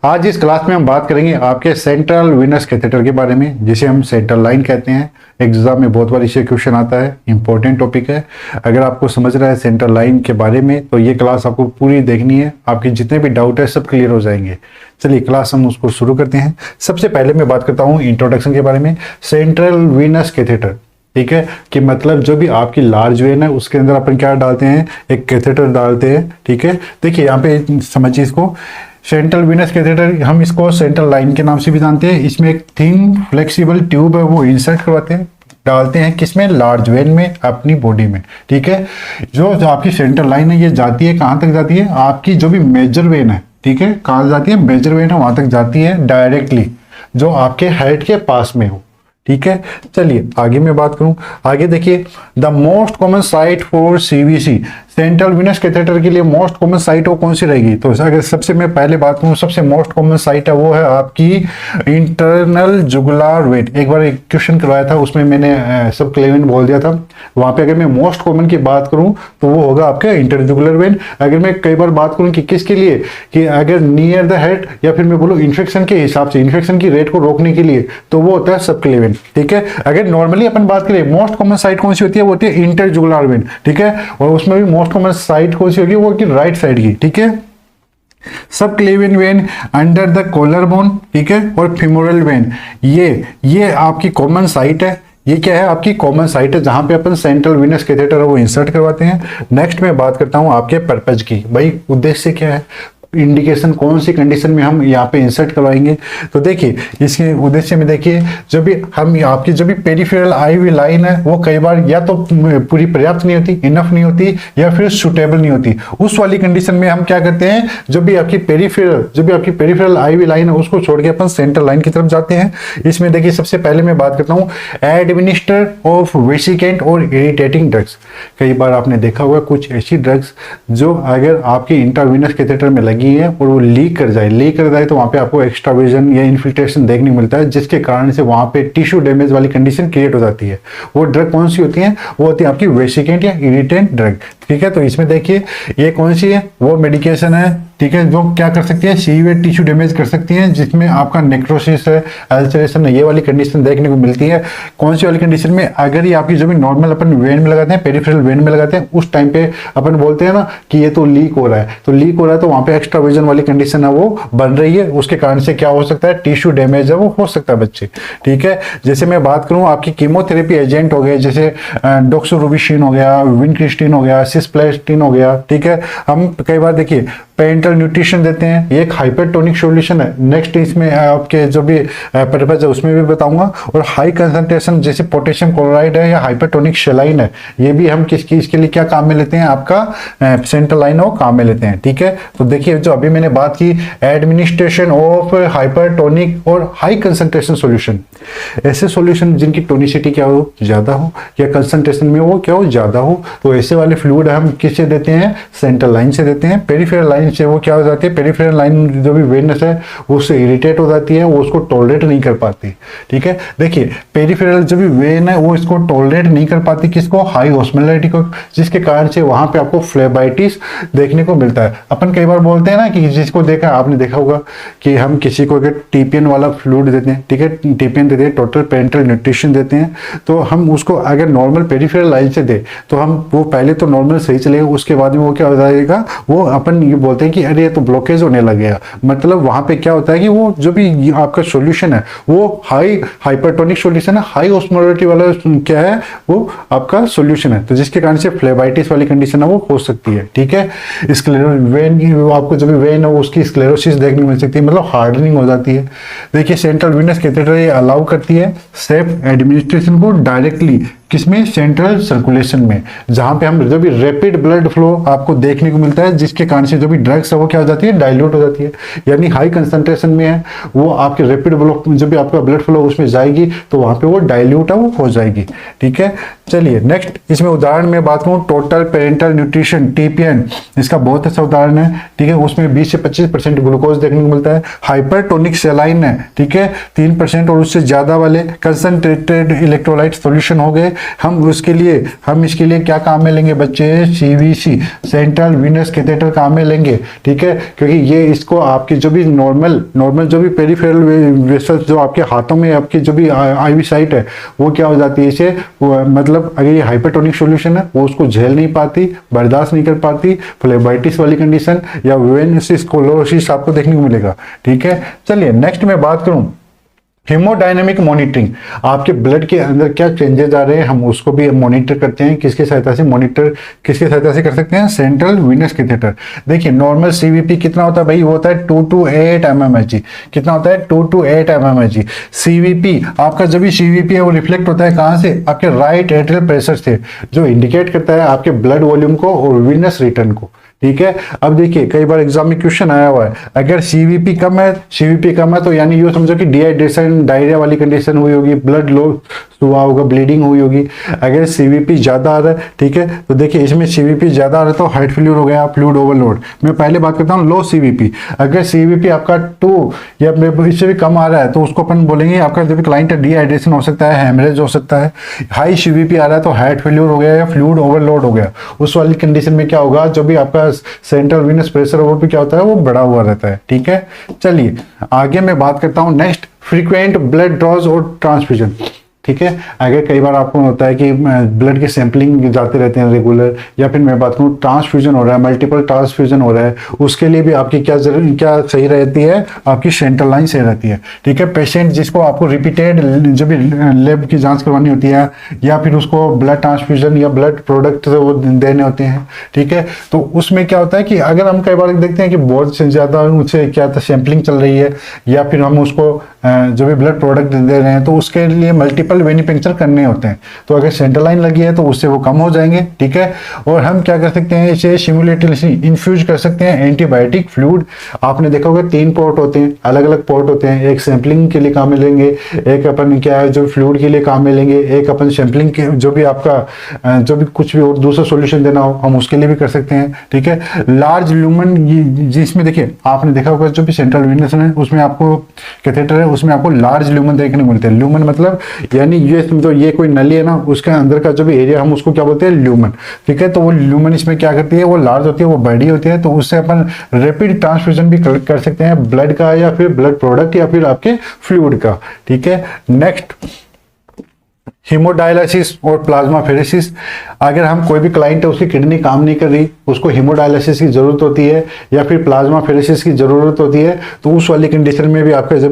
आज इस क्लास में हम बात करेंगे आपके सेंट्रल वेनस कैथेटर के बारे में, जिसे हम सेंट्रल लाइन कहते हैं। एग्जाम में बहुत बार इससे क्वेश्चन आता है, इंपॉर्टेंट टॉपिक है। अगर आपको समझ रहा है सेंट्रल लाइन के बारे में तो ये क्लास आपको पूरी देखनी है, आपके जितने भी डाउट है सब क्लियर हो जाएंगे। चलिए क्लास हम उसको शुरू करते हैं। सबसे पहले मैं बात करता हूँ इंट्रोडक्शन के बारे में। सेंट्रल वेनस कैथेटर, ठीक है, कि मतलब जो भी आपकी लार्ज वेन है उसके अंदर अपन क्या डालते हैं, एक कैथेटर डालते हैं। ठीक है, देखिए यहाँ पे समझिए इसको। सेंट्रल वेनस कैथेटर हम इसको सेंट्रल लाइन के नाम से भी जानते हैं। इसमें एक थिन फ्लेक्सिबल ट्यूब है, वो इंसर्ट करवाते हैं, डालते हैं किसमें, लार्ज वेन में, अपनी बॉडी में। ठीक है, जो आपकी सेंट्रल लाइन है ये जाती है कहाँ तक जाती है, आपकी जो भी मेजर वेन है, ठीक है, कहाँ जाती है, मेजर वेन है वहां तक जाती है डायरेक्टली, जो आपके हेड के पास में हो। ठीक है, चलिए आगे मैं बात करूं। आगे देखिए, the most common site for CVC, central venous catheter के लिए मोस्ट कॉमन साइट वो कौन सी रहेगी। तो अगर सबसे मैं पहले बात करूं, सबसे मोस्ट कॉमन साइट है वो है आपकी इंटरनल जुगुलार वेन। एक बार एक क्वेश्चन करवाया था, उसमें मैंने सब क्लेविन बोल दिया था। वहां पे अगर मैं मोस्ट कॉमन की बात करूं तो वो होगा आपका इंटरजुगुलर वेन। अगर मैं कई बार बात करूं कि किसके लिए, कि अगर नियर द हेड या फिर मैं बोलूं इन्फेक्शन के हिसाब से, इन्फेक्शन की रेट को रोकने के लिए, तो वो होता है सब क्लेविन। ठीक है, अगर नॉर्मली अपन बात करें मोस्ट कॉमन साइट कौन सी होती है, वो होती है इंटरजुगुलर वेन। ठीक है, और उसमें भी मोस्ट कॉमन साइट कौन सी होगी, वो की राइट साइड की। ठीक है, subclavian vein under the collarbone, ठीक है, और फिमोरल वेन, ये आपकी कॉमन साइट है। ये क्या है, आपकी कॉमन साइट है जहां पे अपन सेंट्रल वेनस कैथेटर है वो इंसर्ट करवाते हैं। नेक्स्ट मैं बात करता हूं आपके पर्पज की। भाई उद्देश्य क्या है, इंडिकेशन कौन सी कंडीशन में हम यहाँ पे इंसर्ट करवाएंगे। तो देखिए इसके उद्देश्य में देखिए, जो भी हम आपकी जो भी पेरिफेरल आई हुई लाइन है वो कई बार या तो पूरी पर्याप्त नहीं होती, इनफ नहीं होती, या फिर सुटेबल नहीं होती। उस वाली कंडीशन में हम क्या करते हैं, जो भी आपकी पेरिफेरल आई हुई लाइन है उसको छोड़ के अपन सेंट्रल लाइन की तरफ जाते हैं। इसमें देखिए सबसे पहले मैं बात करता हूँ एडमिनिस्टर ऑफ वेसिकेंट और इरिटेटिंग ड्रग्स। कई बार आपने देखा होगा कुछ ऐसी ड्रग्स जो अगर आपके इंट्रावेनस कैथेटर में है और वो लीक कर जाए तो वहां पे आपको एक्सट्रावेजन या इन्फिल्ट्रेशन देखने को मिलता है, जिसके कारण से वहां पे टिश्यू डैमेज वाली कंडीशन क्रिएट हो जाती है। वो ड्रग कौन सी होती है, वो होती है आपकी वेसिकेंट या इरिटेंट ड्रग। ठीक है, तो इसमें देखिए ये कौन सी है, वो मेडिकेशन है, ठीक है, जो क्या कर सकती है, सीवियर टिश्यू डैमेज कर सकती है, जिसमें आपका नेक्रोसिस है, अल्सरेशन है, ये वाली कंडीशन देखने को मिलती है। कौन सी वाली कंडीशन में, अगर ये आपकी जो भी नॉर्मल अपन वेन में लगाते हैं, पेरिफेरल वेन में लगाते हैं, उस टाइम पे अपन बोलते हैं ना कि ये तो लीक हो रहा है, तो वहां पे एक्स्ट्रावेजन वाली कंडीशन है वो बन रही है, उसके कारण से क्या हो सकता है, टिश्यू डैमेज है वो हो सकता है बच्चे। ठीक है, जैसे मैं बात करूं आपकी कीमोथेरेपी एजेंट हो गए, जैसे डॉक्सोरुबिसिन हो गया, विनक्रिस्टिन हो गया, सिस्प्लेटिन हो गया। ठीक है, हम कई बार देखिए पेरेंटल न्यूट्रिशन देते हैं, ये एक हाइपरटोनिक सॉल्यूशन है। नेक्स्ट इसमें आपके जो भी पर्पज है उसमें भी बताऊंगा। और हाई कंसंट्रेशन जैसे पोटेशियम क्लोराइड है या हाइपरटोनिक सेलाइन है, ये भी हम इसके लिए क्या काम में लेते हैं, आपका सेंट्रल लाइन वो काम में लेते हैं। ठीक है, तो देखिए जो अभी मैंने बात की एडमिनिस्ट्रेशन ऑफ हाइपरटोनिक और हाई कंसंट्रेशन सॉल्यूशन, ऐसे सॉल्यूशन जिनकी टोनिसिटी क्या हो, ज्यादा हो, या कंसंट्रेशन में वो क्या हो, ज्यादा हो, तो ऐसे वाले फ्लूइड हम किससे देते हैं, सेंट्रल लाइन से देते हैं। पेरिफेरल लाइन से वो क्या हो जाती है, पेरिफेरल लाइन जो भी वेनस है वो उससे इरिटेट हो जाती है, वो उसको टॉलरेट नहीं कर पाती। ठीक है, देखिए पेरिफेरल जो भी वेन है वो इसको टॉलरेट नहीं कर पाती, किसको, हाई ऑस्मोलैरिटी को, जिसके कारण से वहां पे आपको फ्लेबाइटिस देखने को मिलता है। अपन कई बार बोलते हैं ना कि जिसको देखा, आपने देखा होगा कि हम किसी को अगर टीपीएन वाला फ्लूइड देते हैं, ठीक है, टीपीएन देते हैं, टोटल पेरेंटल न्यूट्रिशन देते हैं, तो हम उसको अगर नॉर्मल पेरिफेरल लाइन से दे तो हम वो पहले तो नॉर्मल सही चलेगा, उसके बाद में वो क्या हो जाएगा, वो अपन ये बोलते हैं कि अरे ये तो ब्लॉकेज होने लगेगा। मतलब वहां पे क्या होता है कि वो जो भी आपका सॉल्यूशन है वो हाई हाइपरटोनिक सॉल्यूशन है, हाई ऑस्मोलैरिटी वाला क्या है, वो आपका सॉल्यूशन है, तो जिसके कारण से फ्लेबाइटिस वाली कंडीशन है वो हो सकती है। ठीक है, वेन आपको जो भी वेन है उसकी स्क्लेरोसिस देखने को मिल सकती है, मतलब हार्डनिंग हो जाती है। देखिए सेंट्रल वेनस कैथेटर ये अलाउ करती है सेफ एडमिनिस्ट्रेशन को डायरेक्टली, किसमें, सेंट्रल सर्कुलेशन में, जहां पे हम जो भी रैपिड ब्लड फ्लो आपको देखने को मिलता है, जिसके कारण से जो भी ड्रग्स है वो क्या हो जाती है, डाइल्यूट हो जाती है, यानी हाई कंसंट्रेशन में है वो आपके रैपिड जो भी आपका ब्लड फ्लो उसमें जाएगी तो वहां पे वो डाइल्यूट है वो हो जाएगी। ठीक है, चलिए नेक्स्ट इसमें उदाहरण में बात करूं, टोटल पेरेंटल न्यूट्रिशन टीपीएन, इसका बहुत अच्छा उदाहरण है। ठीक है, उसमें 20 से 25% ग्लूकोज देखने को मिलता है। हाइपरटोनिक सेलाइन है, ठीक है, 3% और उससे ज्यादा वाले कंसंट्रेटेड इलेक्ट्रोलाइट सॉल्यूशन हो गए, हम इसके लिए क्या काम में लेंगे बच्चे, सीवीसी सेंट्रल वीनस कैथेटर काम में लेंगे, ठीक है, क्योंकि ये इसको आपकी जो भी नॉर्मल जो भी पेरिफेरल वेसल्स जो आपके हाथों में आपकी जो भी आईवी साइट है वो क्या हो जाती है, इसे मतलब अगर ये हाइपरटोनिक सॉल्यूशन है वो उसको झेल नहीं पाती, बर्दाश्त नहीं कर पाती, फ्लेबाइटिस वाली कंडीशन या वेनसिस कोलोसिस आपको देखने को मिलेगा, ठीक है। चलिए नेक्स्ट मैं बात करूं हेमोडायनेमिक मॉनिटरिंग, आपके ब्लड के अंदर क्या चेंजेस आ रहे हैं हम उसको भी मॉनिटर करते हैं। किसके सहायता से कर सकते हैं, सेंट्रल वीनस कैथेटर। देखिए नॉर्मल सीवीपी कितना होता है भाई, वो होता है 2 to 8 mmHg। कितना होता है, 2 to 8 mmHg। सीवीपी आपका जब भी सीवीपी है वो रिफ्लेक्ट होता है कहां से, आपके राइट एट्रियल प्रेशर से, जो इंडिकेट करता है आपके ब्लड वॉल्यूम को और वीनस रिटर्न को, ठीक है। अब देखिए कई बार एग्जाम में क्वेश्चन आया हुआ है, अगर सीवीपी कम है तो यानी यूँ समझो कि डिहाइड्रेशन डायरिया वाली कंडीशन हुई होगी, ब्लड लॉस हुआ होगा, ब्लीडिंग हुई होगी। अगर सीवीपी ज्यादा आ रहा है, ठीक है, तो देखिए इसमें सीवीपी ज्यादा आ रहा है तो हार्ट फेल्यूर हो गया, फ्लूइड ओवरलोड। मैं पहले बात करता हूँ लो सीवीपी। अगर सीवीपी आपका 2 या इससे भी कम आ रहा है तो उसको अपन बोलेंगे आपका जो भी क्लाइंट है डिहाइड्रेशन हो सकता है, हेमरेज हो सकता है। हाई सीवीपी आ रहा है तो हार्ट फेल्यूर हो गया या फ्लूइड ओवरलोड हो गया। उस वाली कंडीशन में क्या होगा, जो भी आपका सेंट्रल वीनस प्रेशर वो भी क्या होता है, वो बढ़ा हुआ रहता है, ठीक है। चलिए आगे मैं बात करता हूं नेक्स्ट फ्रीक्वेंट ब्लड ड्रॉज और ट्रांसफ्यूजन, ठीक है। अगर कई बार आपको होता है कि ब्लड की सैंपलिंग जाते रहते हैं रेगुलर, या फिर मैं बात करूं ट्रांसफ्यूजन हो रहा है, मल्टीपल ट्रांसफ्यूजन हो रहा है, उसके लिए भी आपकी क्या सही रहती है, आपकी सेंट्रल लाइन सही रहती है, ठीक है। पेशेंट जिसको आपको रिपीटेड जो भी लैब की जांच करवानी होती है या फिर उसको ब्लड ट्रांसफ्यूजन या ब्लड प्रोडक्ट वो देने होते हैं, ठीक है, तो उसमें क्या होता है कि अगर हम कई बार देखते हैं कि बहुत से ज्यादा उनसे क्या सैंपलिंग चल रही है या फिर हम उसको जो भी ब्लड प्रोडक्ट दे रहे हैं तो उसके लिए मल्टीपल वेनिपेंचर करने होते हैं। तो अगर सेंट्रल लाइन लगी है तो उससे वो कम हो जाएंगे, ठीक है। और हम क्या कर सकते हैं, इसे सिमुलेटेडली इन्फ्यूज कर सकते हैं एंटीबायोटिक फ्लूइड। आपने देखा होगा 3 पोर्ट होते हैं, अलग अलग पोर्ट होते हैं, एक सैंपलिंग के लिए काम में लेंगे, एक अपन क्या है जो फ्लूइड के लिए काम में लेंगे, एक अपन सैंपलिंग के जो भी आपका जो भी कुछ भी और दूसरा सोल्यूशन देना हो हम उसके लिए भी कर सकते हैं, ठीक है। लार्ज ल्यूमन जिसमें देखिए आपने देखा होगा जो भी सेंट्रल वीनस है उसमें आपको कैथेटर है, उसमें आपको लार्ज ल्यूमन देखने को मिलते हैं। ल्यूमन मतलब यानी ये समझो ये कोई नली है ना, उसके अंदर का जो भी एरिया हम उसको क्या बोलते हैं, ल्यूमन, ठीक है। तो वो ल्यूमन इसमें क्या करती है, वो लार्ज होती है, वो बड़ी होती है, तो उससे अपन रैपिड ट्रांसफ्यूजन भी कर सकते हैं ब्लड का या फिर ब्लड प्रोडक्ट या फिर आपके फ्लूइड का, ठीक है। नेक्स्ट हीमोडायलिसिस और प्लाज्माफेरेसिस। अगर हम कोई भी क्लाइंट है उसकी किडनी काम नहीं कर रही, उसको हीमोडायलिसिस की जरूरत होती है या फिर प्लाज्माफेरेसिस की जरूरत होती है, तो उस वाली कंडीशन में भी आपका जो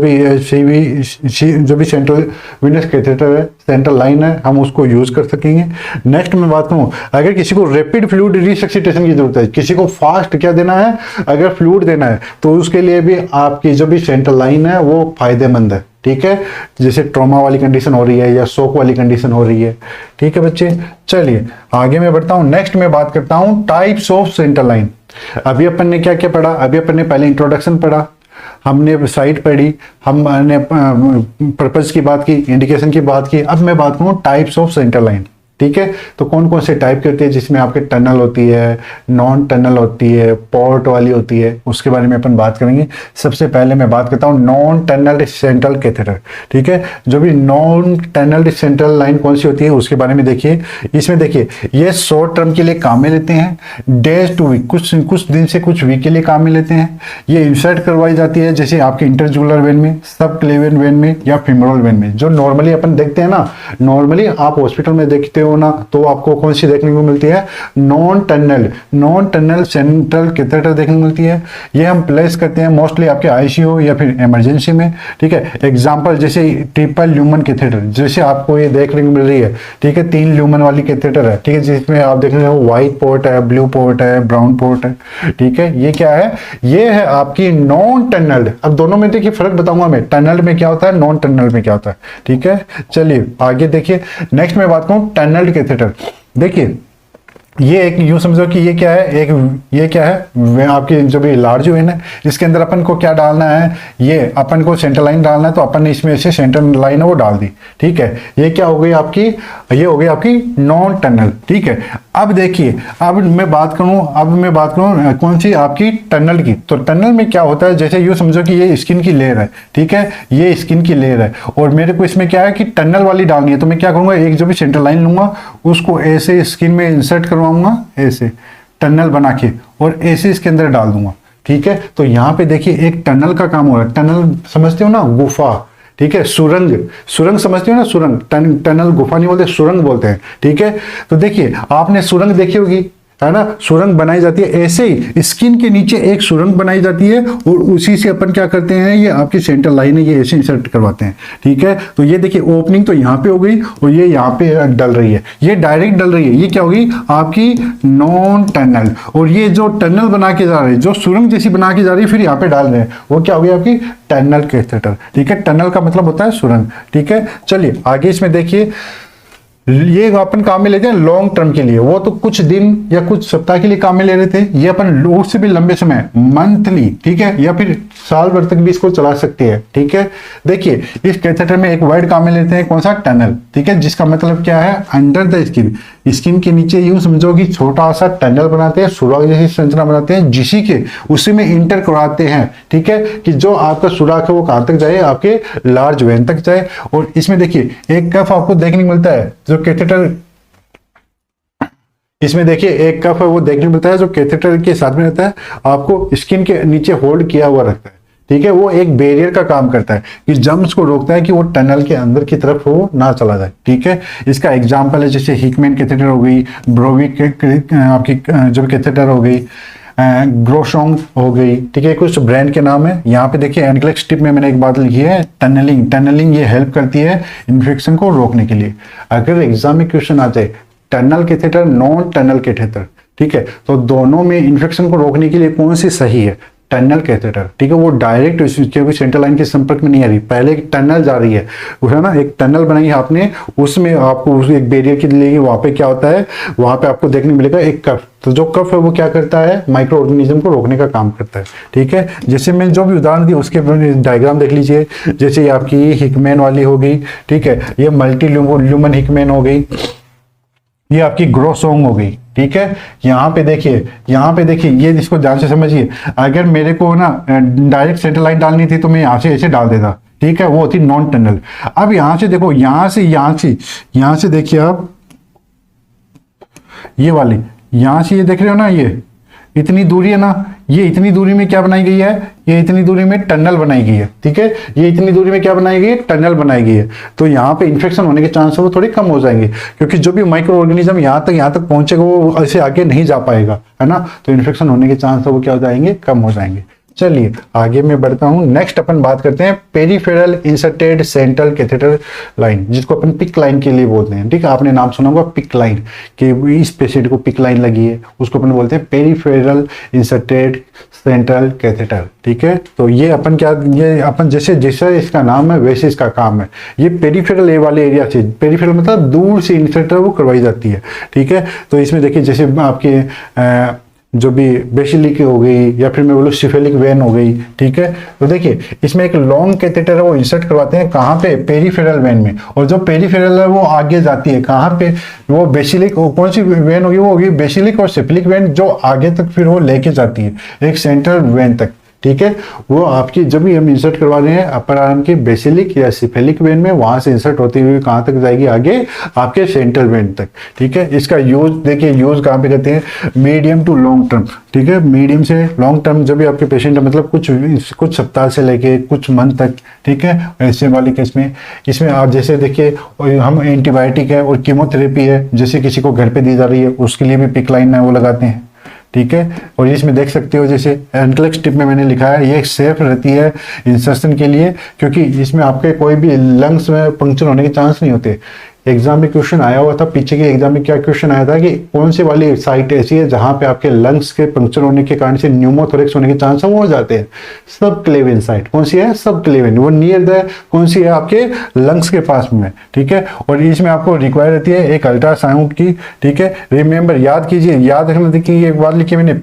भी सेंट्रल वीनस कैथेटर है, सेंट्रल लाइन है, हम उसको यूज कर सकेंगे। नेक्स्ट मैं बात करूं, अगर किसी को रैपिड फ्लूइड रिसक्सिटेशन की जरूरत है, किसी को फास्ट क्या देना है, अगर फ्लूइड देना है, तो उसके लिए भी आपकी जो भी सेंट्रल लाइन है वो फायदेमंद है, ठीक है। जैसे ट्रॉमा वाली कंडीशन हो रही है या शॉक वाली कंडीशन हो रही है, ठीक है बच्चे। चलिए आगे मैं बढ़ता हूं, नेक्स्ट मैं बात करता हूं टाइप्स ऑफ सेंट्रल लाइन। अभी अपन ने क्या क्या पढ़ा, अभी अपन ने पहले इंट्रोडक्शन पढ़ा, हमने साइट पढ़ी, हमने पर्पस की बात की, इंडिकेशन की बात की। अब मैं बात करूं टाइप्स ऑफ सेंट्रल लाइन, ठीक है। तो कौन कौन से टाइप करती है, जिसमें आपके टनल होती है, नॉन टनल होती है, पोर्ट वाली होती है, उसके बारे में अपन बात करेंगे। सबसे पहले मैं बात करता हूँ नॉन टनल सेंट्रल कैथेटर, ठीक है। जो भी नॉन टनल सेंट्रल लाइन कौन सी होती है उसके बारे में देखिए। इसमें देखिए ये शॉर्ट टर्म के लिए काम में लेते हैं, डेज टू वीक, कुछ दिन से कुछ वीक के लिए काम में लेते हैं। ये इंसर्ट करवाई जाती है जैसे आपके इंटरजुलर वेन में, सब क्लेवियन वेन में या फीमोरल वेन में, जो नॉर्मली अपन देखते हैं ना, नॉर्मली आप हॉस्पिटल में देखते हो ना, तो आपको कौन सी देखने को मिलती है, नॉन टनल सेंट्रल कैथेटर देखने को मिलती है। ये हम प्लेस करते हैं मोस्टली आपके आईसीयू या फिर इमरजेंसी में, ठीक है। एग्जांपल जैसे ट्रिपल ल्यूमन कैथेटर, जैसे आपको ये देखने को मिल रही है, ठीक है, 3 ल्यूमन वाली कैथेटर है, ठीक है, जिसमें आप देख रहे हो व्हाइट पोर्ट है, ब्लू पोर्ट है, ब्राउन पोर्ट है, ठीक है। ये क्या है, ये है आपकी नॉन टनल। अब दोनों में देखिए फर्क बताऊंगा मैं, टनल में क्या होता है, नॉन टनल में क्या होता है, ठीक है। चलिए आगे देखिए, नेक्स्ट मैं बात करूं टनल कैथेटर। देखिए ये एक यूं समझो कि ये क्या है, ये क्या है, आपकी जो भी लार्ज वेन है, इसके अंदर अपन को क्या डालना है, ये अपन को सेंटर लाइन डालना है, तो अपन ने इसमें से सेंटर लाइन है वो डाल दी। ठीक है, ये क्या हो गई आपकी, ये हो गई आपकी नॉन टनल। ठीक है, अब देखिए, अब मैं बात करूं कौन सी, आपकी टनल की। तो टनल में क्या होता है, जैसे यूं समझो कि ये स्किन की लेयर है। ठीक है, ये स्किन की लेयर है और मेरे को इसमें क्या है कि टनल वाली डालनी है, तो मैं क्या करूंगा, एक जो भी सेंटर लाइन लूंगा उसको ऐसे स्किन में इंसर्ट करवाऊंगा, ऐसे टनल बना के, और ऐसे इसके अंदर डाल दूंगा। ठीक है, तो यहाँ पे देखिए एक टनल का काम हो रहा है। टनल समझते हो ना, गुफा। ठीक है, सुरंग समझते हो ना, सुरंग, टनल गुफा नहीं बोलते, सुरंग बोलते हैं। ठीक है, तो देखिए आपने सुरंग देखी होगी, है ना, सुरंग बनाई जाती है ऐसे ही, स्किन के नीचे एक सुरंग बनाई जाती है और उसी से अपन क्या करते हैं, ये आपकी सेंटर लाइन है, ये ऐसे इंसर्ट करवाते हैं। ठीक है, तो ये देखिए ओपनिंग तो यहाँ पे हो गई और ये यहाँ पे डल रही है, ये डायरेक्ट डल रही है, ये क्या होगी आपकी नॉन टनल। और ये जो टनल बना के जा रहे हैं, जो सुरंग जैसी बना के जा रही है फिर यहाँ पे डाल रहे हैं, वो क्या होगी आपकी टनल कैथेटर। ठीक है, टनल का मतलब होता है सुरंग। ठीक है, चलिए आगे इसमें देखिए, ये अपन काम में लेते हैं लॉन्ग टर्म के लिए, वो तो कुछ दिन या कुछ सप्ताह के लिए काम में ले रहे थे, ये अपन उससे भी लंबे समय, मंथली, ठीक है, या फिर साल भर तक भी इसको चला सकते हैं। ठीक है, देखिए इस कैथेटर में एक वर्ड काम में लेते हैं, कौन सा, टनल। ठीक है, जिसका मतलब क्या है, अंडर द स्किन, स्किन के नीचे यूं समझो कि छोटा सा टनल बनाते हैं, सुराख जैसी संरचना बनाते हैं, जिसी के उसी में इंटर कराते हैं। ठीक है, कि जो आपका सुराख है वो कहां तक जाए, आपके लार्ज वेन तक जाए। और इसमें देखिए एक कफ आपको देखने को मिलता है, जो कैथेटर, इसमें देखिए एक कफ है वो देखने को मिलता है, जो कैथेटर के साथ में रहता है, आपको स्किन के नीचे होल्ड किया हुआ रखता है। ठीक है, वो एक बैरियर का काम करता है कि जम्स को रोकता है कि वो टनल के अंदर की तरफ वो ना चला जाए। ठीक है, इसका एग्जांपल है जैसे हिकमैन कैथेटर हो गई, ब्रोविक आपकी जो कैथेटर हो गई, ग्रोसोंग हो गई। ठीक है, कुछ ब्रांड के नाम है। यहाँ पे देखिए एनक्लेक्स टिप में मैंने एक बात लिखी है, टनलिंग ये हेल्प करती है इन्फेक्शन को रोकने के लिए। अगर एग्जाम में क्वेश्चन आ जाए tunnel catheter, non tunnel catheter, ठीक है, तो दोनों में इन्फेक्शन को रोकने के लिए कौन सी सही है, टनल कैथेटर। ठीक है, वो डायरेक्ट क्योंकि सेंट्रल लाइन के संपर्क में नहीं आ रही, पहले एक टनल जा रही है, है ना, एक टनल बनाई है आपने, उसमें आपको एक बैरियर के लिए वहां पे क्या होता है, वहां पे आपको देखने मिलेगा एक कफ। तो जो कफ है वो क्या करता है, माइक्रो ऑर्गेनिज्म को रोकने का काम करता है। ठीक है, जैसे मैं जो भी उदाहरण दी उसके डायग्राम देख लीजिए, जैसे ये आपकी हिकमैन वाली हो गई। ठीक है, ये मल्टी ल्यूमन हिकमैन हो गई, ये आपकी ग्रोसोंग हो गई। ठीक है, यहाँ पे देखिए ये इसको ध्यान से समझिए, अगर मेरे को ना डायरेक्ट सेंटर लाइन डालनी थी तो मैं यहाँ से ऐसे डाल देता। ठीक है, वो होती नॉन टनल। अब यहाँ से देखो, यहाँ से देखिए आप, ये वाली यहाँ से ये देख रहे हो ना, ये इतनी दूरी है ना, ये इतनी दूरी में क्या बनाई गई है, ये इतनी दूरी में टनल बनाई गई है। ठीक है, ये इतनी दूरी में क्या बनाई गई है, टनल बनाई गई है। तो यहाँ पे इन्फेक्शन होने के चांस वो थोड़े कम हो जाएंगे, क्योंकि जो भी माइक्रो ऑर्गेनिज्म यहाँ तक पहुंचेगा वो ऐसे आगे नहीं जा पाएगा, है ना, तो इन्फेक्शन होने के चांस वो क्या हो जाएंगे, कम हो जाएंगे। चलिए आगे मैं बढ़ता हूं, नेक्स्ट अपन बात करते हैं peripheral inserted central catheter line, जिसको अपन पिक लाइन के लिए बोलते हैं। ठीक है, आपने नाम सुना होगा पिक लाइन, कि इस पेशेंट को पिक लाइन लगी है, उसको अपन बोलते हैं पेरिफेरल इंसर्टेड सेंट्रल कैथेटर। ठीक है, तो ये अपन जैसे इसका नाम है वैसे इसका काम है। ये पेरिफेरल ए वाले एरिया से, पेरिफेरल मतलब दूर से इंसर्टर वो करवाई जाती है। ठीक है, तो इसमें देखिए जैसे आपके जो भी बेसिलिक हो गई, या फिर मैं बोलूँ सिफेलिक वेन हो गई। ठीक है, तो देखिए इसमें एक लॉन्ग कैथेटर है वो इंसर्ट करवाते हैं, कहाँ पे, पेरिफेरल वेन में। और जो पेरिफेरल है वो आगे जाती है कहाँ पे, वो बेसिलिक, कौन सी वेन होगी, वो होगी बेसिलिक और सिफेलिक वेन, जो आगे तक फिर वो लेके जाती है एक सेंट्रल वेन तक। ठीक है, वो आपकी जब भी हम इंसर्ट करवा रहे हैं अपर आर्म की बेसिलिक या सिफेलिक वेन में, वहां से इंसर्ट होती हुई कहां तक जाएगी, आगे आपके सेंट्रल वेन तक। ठीक है, इसका यूज देखिए, यूज कहां पे करते हैं, मीडियम टू लॉन्ग टर्म। ठीक है, मीडियम से लॉन्ग टर्म जब भी आपके पेशेंट है, मतलब कुछ सप्ताह से लेके कुछ मंथ तक। ठीक है, ऐसे वाले केस में, इसमें आप जैसे देखिए हम एंटीबायोटिक है और कीमोथेरेपी है, जैसे किसी को घर पे दी जा रही है, उसके लिए भी पिक लाइन है वो लगाते हैं। ठीक है, और इसमें देख सकते हो जैसे एनक्लेक्स टिप में मैंने लिखा है, ये सेफ रहती है इंसर्शन के लिए, क्योंकि इसमें आपके कोई भी लंग्स में पंक्चर होने के चांस नहीं होते। एग्जाम में क्वेश्चन आया हुआ था, पीछे के एग्जाम में क्या क्वेश्चन आया था कि कौन सी वाली साइट ऐसी है जहां पे आपके लंग्स के पंक्चर होने के कारण से न्यूमोथोरेक्स होने के चांस हो जाते हैं। सब क्लेवियन साइट कौन सी है? सब क्लेवियन, वो नियर द कौन सी है? आपके लंग्स के पास में, ठीक है। और इसमें आपको रिक्वायर रहती है एक अल्ट्रासाउंड की, ठीक है। रिमेंबर, याद कीजिए, याद रखना। देखिए एक बात लिखी मैंने,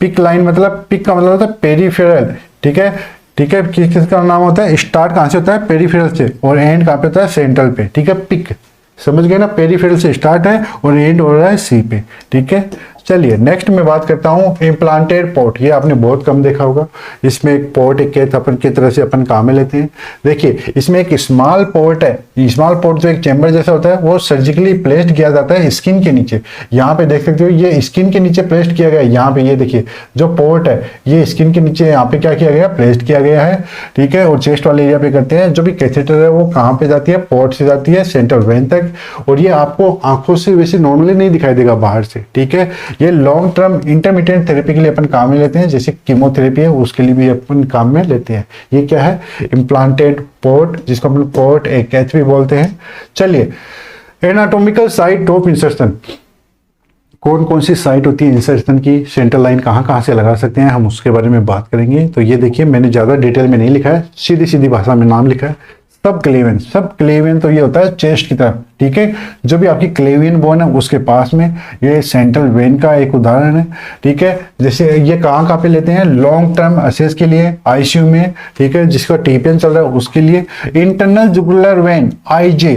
पिक लाइन मतलब, पिक का मतलब होता है पेरिफेरल, ठीक है, ठीक है। किसका नाम होता है? स्टार्ट कहां से होता है? पेरिफेरल से, और एंड कहां पे होता है? सेंट्रल पे, ठीक है। पिक, समझ गए ना? पेरिफेरल से स्टार्ट है और एंड हो रहा है सी पे, ठीक है। चलिए नेक्स्ट मैं बात करता हूँ इम्प्लांटेड पोर्ट। ये आपने बहुत कम देखा होगा। इसमें एक पोर्ट, एक कैथ अपन की तरह से अपन काम में लेते हैं। देखिए इसमें एक स्मॉल पोर्ट है। स्मॉल पोर्ट जो एक चैम्बर जैसा होता है, वो सर्जिकली प्लेस्ड किया जाता है स्किन के नीचे। यहाँ पे देख सकते हो, ये स्किन के नीचे प्लेस्ड किया गया है। यहाँ पे ये देखिए जो पोर्ट है, ये स्किन के नीचे यहाँ पे क्या किया गया? प्लेस्ड किया गया है, ठीक है। और चेस्ट वाले एरिया पे करते हैं। जो भी कैथेटर है वो कहाँ पे जाती है? पोर्ट से जाती है सेंट्रल वेन तक। और ये आपको आंखों से वैसे नॉर्मली नहीं दिखाई देगा बाहर से, ठीक है। ये लॉन्ग टर्म इंटरमीडिएट थेरेपी के लिए अपन काम में लेते हैं, जैसे कीमोथेरेपी है उसके लिए भी अपन काम में लेते हैं। ये क्या है? इम्प्लांटेड पोर्ट, जिसको अपन पोर्ट एक कैथ भी बोलते हैं। चलिए एनाटॉमिकल साइट ऑफ इंसर्शन, कौन कौन सी साइट होती है इंसर्शन की, सेंट्रल लाइन कहाँ कहाँ से लगा सकते हैं, हम उसके बारे में बात करेंगे। तो ये देखिए मैंने ज़्यादा डिटेल में नहीं लिखा है, सीधी सीधी भाषा में नाम लिखा है। सब क्लेवियन तो ये होता है चेस्ट की तरफ, ठीक है। जो भी आपकी क्लेवियन बोन है उसके पास में, ये सेंट्रल वेन का एक उदाहरण है, ठीक है। जैसे ये कहाँ पे लेते हैं? लॉन्ग टर्म असेस के लिए आईसीयू में, ठीक है। जिसका टीपीएन चल रहा है उसके लिए। इंटरनल जुगुलर वेन आईजे,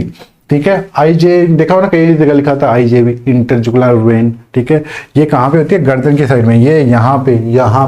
ठीक है। आईजे देखा हो ना, कई जगह लिखा था आईजे भी, इंटरजुगुलर वेन, ठीक है। ये कहाँ पे होती है? गर्दन के साइड में, ये यहाँ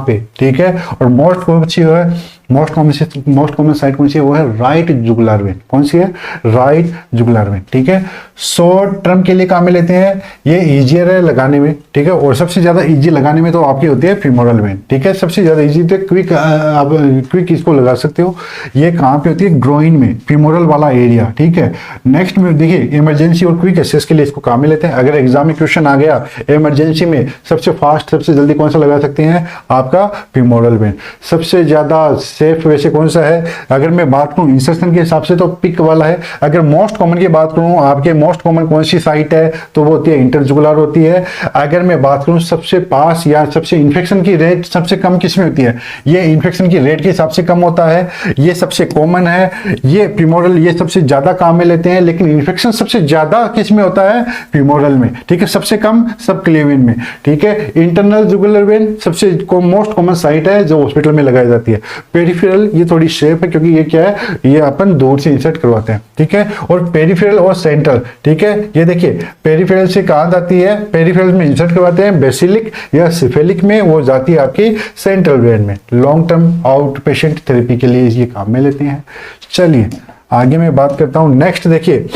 पे, ठीक है। और मोस्ट कौन सी है? मोस्ट कॉमन साइट कौन सी है? वो है राइट जुगुलर वेन। कौन सी है? राइट जुगुलर वेन, ठीक है। शॉर्ट टर्म के लिए काम में लेते हैं, ये इजियर है लगाने में, ठीक है। और सबसे ज्यादा इजी लगाने में तो आपकी होती है फीमोरल वेन, ठीक है। सबसे ज्यादा इजी तो क्विक, आप क्विक इसको लगा सकते हो। ये कहाँ पे होती है? ग्रोइन में, फीमोरल वाला एरिया, ठीक है। नेक्स्ट में देखिए इमरजेंसी और क्विक एक्सेस के लिए इसको काम में लेते हैं। अगर एग्जाम में क्वेश्चन आ गया इमरजेंसी में, सबसे फास्ट सबसे जल्दी कौन सा लगा सकते हैं? आपका फीमोरल वेन। सबसे ज्यादा सेफ वैसे कौन सा है? अगर मैं बात करूं इंसर्शन के हिसाब से तो पिक वाला है। अगर मोस्ट कॉमन की बात करूं, आपके मोस्ट कॉमन कौन सी साइट है? तो वो होती है इंटरजुगुलर होती है। अगर मैं बात करूं सबसे पास या सबसे इन्फेक्शन की रेट सबसे कम किसमें होती है? ये इन्फेक्शन की रेट के हिसाब से कम होता है, ये सबसे कॉमन है। ये फीमोरल, ये सबसे ज्यादा काम में लेते हैं, लेकिन इन्फेक्शन सबसे ज्यादा किसमें होता है? फीमोरल में, ठीक है। सबसे कम सब क्लेवियन में, ठीक है। इंटरनल जुगुलर वेन सबसे मोस्ट कॉमन साइट है जो हॉस्पिटल में लगाई जाती है। पेरिफेरल ये थोड़ी शेप है, क्योंकि ये क्या है? ये अपन दूर से इंसर्ट करवाते हैं, ठीक है। और पेरिफेरल और सेंट्रल, ठीक है। ये देखिए पेरिफेरल से कहां जाती है? पेरिफेरल में इंसर्ट करवाते हैं, बेसिलिक या सिफेलिक में वो जाती है आपकी सेंट्रल वेन में। Long term out patient therapy के लिए ये काम में लेते हैं। चलिए आगे मैं बात करता हूं। नेक्स्ट देखिए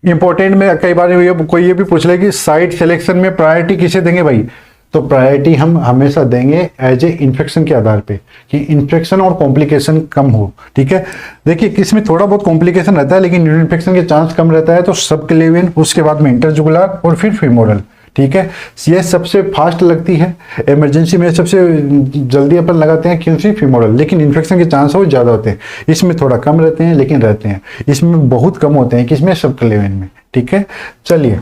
इंपॉर्टेंट में कई बार कोई ये भी पूछ ले कि साइट सिलेक्शन में प्रायोरिटी किसे देंगे भाई? तो प्रायोरिटी हम हमेशा देंगे एज ए इन्फेक्शन के आधार पे, कि इन्फेक्शन और कॉम्प्लिकेशन कम हो, ठीक है। देखिए इसमें थोड़ा बहुत कॉम्प्लिकेशन रहता है, लेकिन इन्फेक्शन के चांस कम रहता है। तो सब क्लेवियन, उसके बाद में इंटरजुगुलर और फिर फीमोरल, ठीक है। ये सबसे फास्ट लगती है। इमरजेंसी में सबसे जल्दी अपन लगाते हैं क्योंकि फीमोरल, लेकिन इन्फेक्शन के चांस वो ज्यादा होते हैं। इसमें थोड़ा कम रहते हैं, लेकिन रहते हैं। इसमें बहुत कम होते हैं, किसमें? सब क्लेवियन में, ठीक है। चलिए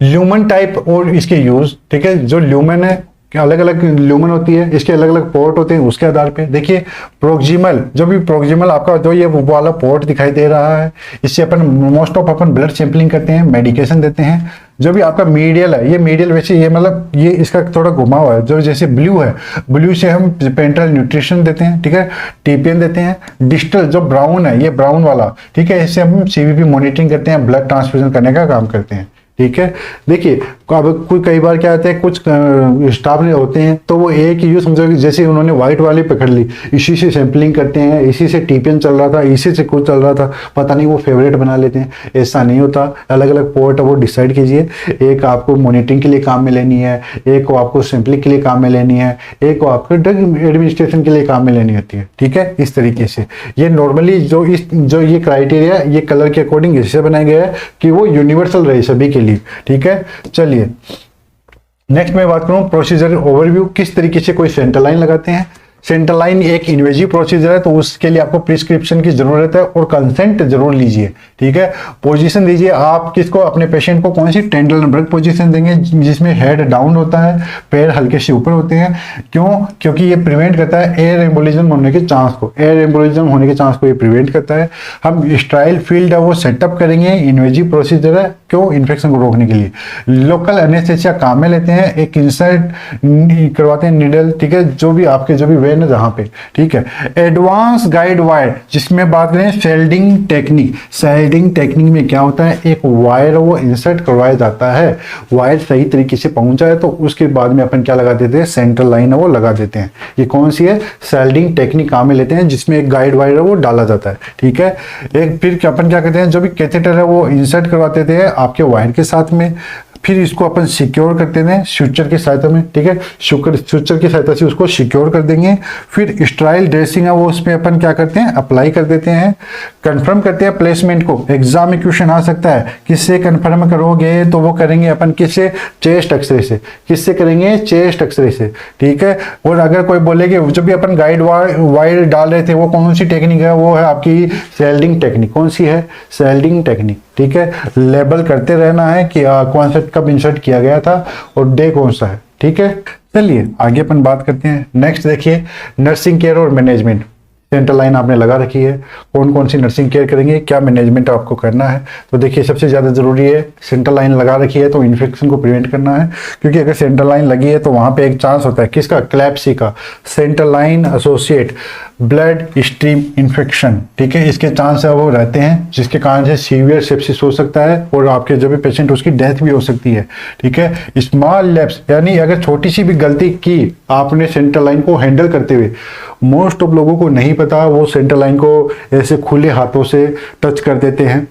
ल्यूमन टाइप और इसके यूज, ठीक है। जो ल्यूमन है, अलग अलग ल्यूमन होती है, इसके अलग अलग पोर्ट होते हैं, उसके आधार पे देखिए प्रोक्सिमल, जो भी प्रोक्सिमल आपका जो ये वाला पोर्ट दिखाई दे रहा है, इससे अपन मोस्ट ऑफ अपन ब्लड सैंपलिंग करते हैं, मेडिकेशन देते हैं। जो भी आपका मीडियल है, ये मीडियल वैसे ये मतलब ये इसका थोड़ा घुमा हुआ है। जो जैसे ब्लू है, ब्लू से हम पेंट्रल न्यूट्रिशन देते हैं, ठीक है, टीपीएन देते हैं। डिस्टल जो ब्राउन है, ये ब्राउन वाला, ठीक है, इससे हम सीवीपी मॉनिटरिंग करते हैं, ब्लड ट्रांसफ्यूजन करने का काम करते हैं, ठीक है। देखिए अब कोई कई बार क्या होता है, कुछ स्टाफ ने होते हैं तो वो एक ही यूज समझो कि जैसे उन्होंने व्हाइट वाली पकड़ ली, इसी से सैंपलिंग करते हैं, इसी से टीपीएन चल रहा था, इसी से कुछ चल रहा था, पता नहीं वो फेवरेट बना लेते हैं। ऐसा नहीं होता, अलग अलग पोर्ट है वो डिसाइड कीजिए। एक आपको मॉनिटरिंग के लिए काम में लेनी है, एक को आपको सैंपलिंग के लिए काम में लेनी है, एक को आपको ड्रग एडमिनिस्ट्रेशन के लिए काम में लेनी होती है, ठीक है। इस तरीके से ये नॉर्मली जो ये क्राइटेरिया ये कलर के अकॉर्डिंग इससे बनाया गया है कि वो यूनिवर्सल रहे सभी के लिए, ठीक है। चलिए नेक्स्ट मैं बात करूं प्रोसीजर ओवरव्यू, किस तरीके से कोई सेंटर लाइन लगाते हैं। सेंटर लाइन एक इन्वेजिव प्रोसीजर है, तो उसके लिए आपको प्रिस्क्रिप्शन की जरूरत है और कंसेंट जरूर लीजिए, ठीक ठीक है। पोजीशन दीजिए आप किसको, अपने पेशेंट को कौन सी टेंडल नंबर पोजीशन देंगे जिसमें हेड डाउन होता है, पैर हल्के से ऊपर होते हैं। क्यों? क्योंकि ये प्रिवेंट करता है एयर एम्बोलिज्म होने के चांस को, एयर एम्बोलिज्म होने के चांस को ये प्रिवेंट करता है। हम स्ट्राइल फील्ड है वो सेटअप करेंगे, इन्वेजिव प्रोसीजर है, क्यों? इन्फेक्शन को रोकने के लिए। लोकल एनेस्थेसिया काम में लेते हैं, एक इंसर्ट करवाते हैं निडल, ठीक है, जो भी आपके जो भी वेन है जहां पे, ठीक है। एडवांस गाइड वायर, जिसमें बात करें सेल्डिंग टेक्निक, सेल्डिंग टेक्निक में क्या होता है, एक वायर वो इंसर्ट करवाया जाता है, वायर सही तरीके से पहुंचा है तो उसके बाद में अपन क्या लगा देते हैं, सेंट्रल लाइन है वो लगा देते हैं। ये कौन सी है, सेल्डिंग टेक्निक काम में लेते हैं, जिसमें एक गाइड वायर है वो डाला जाता है, ठीक है। एक फिर अपन क्या करते हैं, जो भी कैथेटर है वो इंसर्ट करवाते थे आपके वायर के साथ में, फिर इसको अपन सिक्योर करते हैं स्यूचर की सहायता में, ठीक है, स्यूचर की सहायता से उसको सिक्योर कर देंगे। फिर स्ट्राइल ड्रेसिंग है वो उसमें अपन क्या करते हैं, अप्लाई कर देते हैं, कंफर्म करते हैं प्लेसमेंट को। एग्जाम में क्वेश्चन आ सकता है, किससे कंफर्म करोगे, तो वो करेंगे अपन किससे, चेस्ट एक्सरे से। किससे करेंगे, चेस्ट एक्सरे से, ठीक है। और अगर कोई बोलेगे जो भी अपन गाइड वायर डाल रहे थे वो कौन सी टेक्निक है, वो है आपकी सेल्डिंग टेक्निक। कौन सी है, सेल्डिंग टेक्निक, ठीक है। लेबल करते रहना है कि कौन सा कब इंसर्ट किया गया था और डे कौन सा है, ठीक है। चलिए आगे अपन बात करते हैं। नेक्स्ट देखिए, नर्सिंग केयर और मैनेजमेंट। सेंट्रल लाइन आपने लगा रखी है, कौन कौन सी नर्सिंग केयर करेंगे, क्या मैनेजमेंट आपको करना है। तो देखिए सबसे ज़्यादा जरूरी है, सेंट्रल लाइन लगा रखी है तो इन्फेक्शन को प्रिवेंट करना है, क्योंकि अगर सेंट्रल लाइन लगी है तो वहाँ पे एक चांस होता है किसका, क्लैप्सी का, central line associated bloodstream infection, ठीक है। इसके चांस है वो रहते हैं, जिसके कारण से सीवियर सेप्सिस हो सकता है और आपके जो भी पेशेंट उसकी डेथ भी हो सकती है, ठीक है। स्मॉल लैप्स, यानी अगर छोटी सी भी गलती की आपने सेंट्रल लाइन को हैंडल करते हुए, मोस्ट ऑफ लोगों को नहीं पता, वो सेंट्रल लाइन को ऐसे खुले हाथों से टच कर देते हैं।